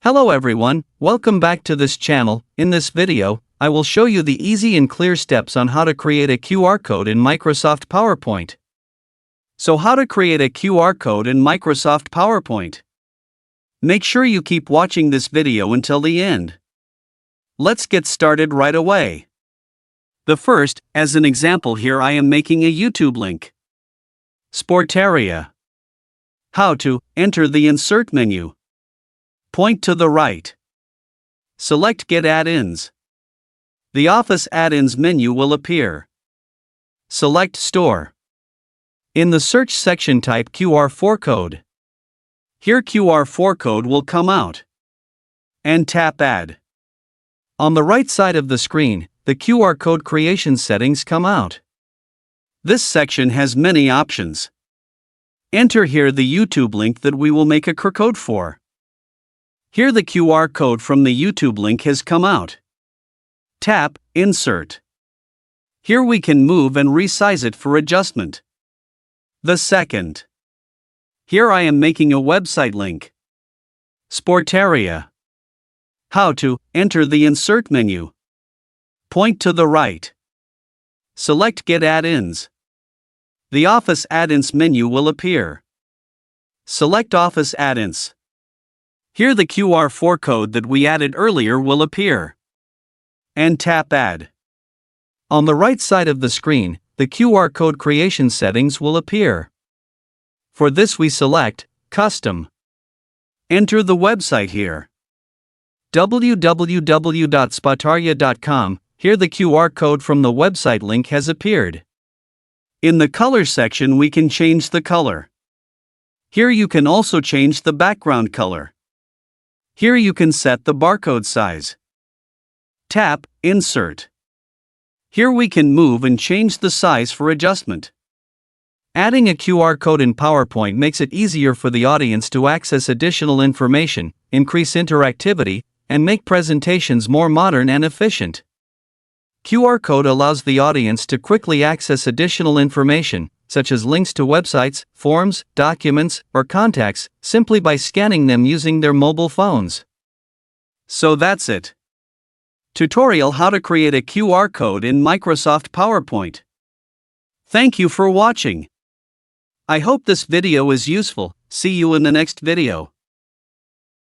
Hello everyone, welcome back to this channel. In this video, I will show you the easy and clear steps on how to create a QR code in Microsoft PowerPoint. So how to create a QR code in Microsoft PowerPoint? Make sure you keep watching this video until the end. Let's get started right away. The first, as an example here I am making a YouTube link. Sportaria. How to enter the Insert menu. Point to the right. Select Get Add-ins. The Office Add-ins menu will appear. Select Store. In the search section type QR4 code. Here QR4 code will come out. And tap Add. On the right side of the screen, the QR code creation settings come out. This section has many options. Enter here the YouTube link that we will make a QR code for. Here the QR code from the YouTube link has come out. Tap Insert. Here we can move and resize it for adjustment. The second. Here I am making a website link. Sportaria. How to enter the Insert menu. Point to the right. Select Get Add-ins. The Office Add-ins menu will appear. Select Office Add-ins. Here the QR4 code that we added earlier will appear. And tap Add. On the right side of the screen, the QR code creation settings will appear. For this we select Custom. Enter the website here. www.sportaria.com. Here the QR code from the website link has appeared. In the color section we can change the color. Here you can also change the background color. Here you can set the barcode size. Tap Insert. Here we can move and change the size for adjustment. Adding a QR code in PowerPoint makes it easier for the audience to access additional information, increase interactivity, and make presentations more modern and efficient. QR code allows the audience to quickly access additional information, such as links to websites, forms, documents, or contacts, simply by scanning them using their mobile phones. So that's it. Tutorial how to create a QR code in Microsoft PowerPoint. Thank you for watching. I hope this video is useful. See you in the next video.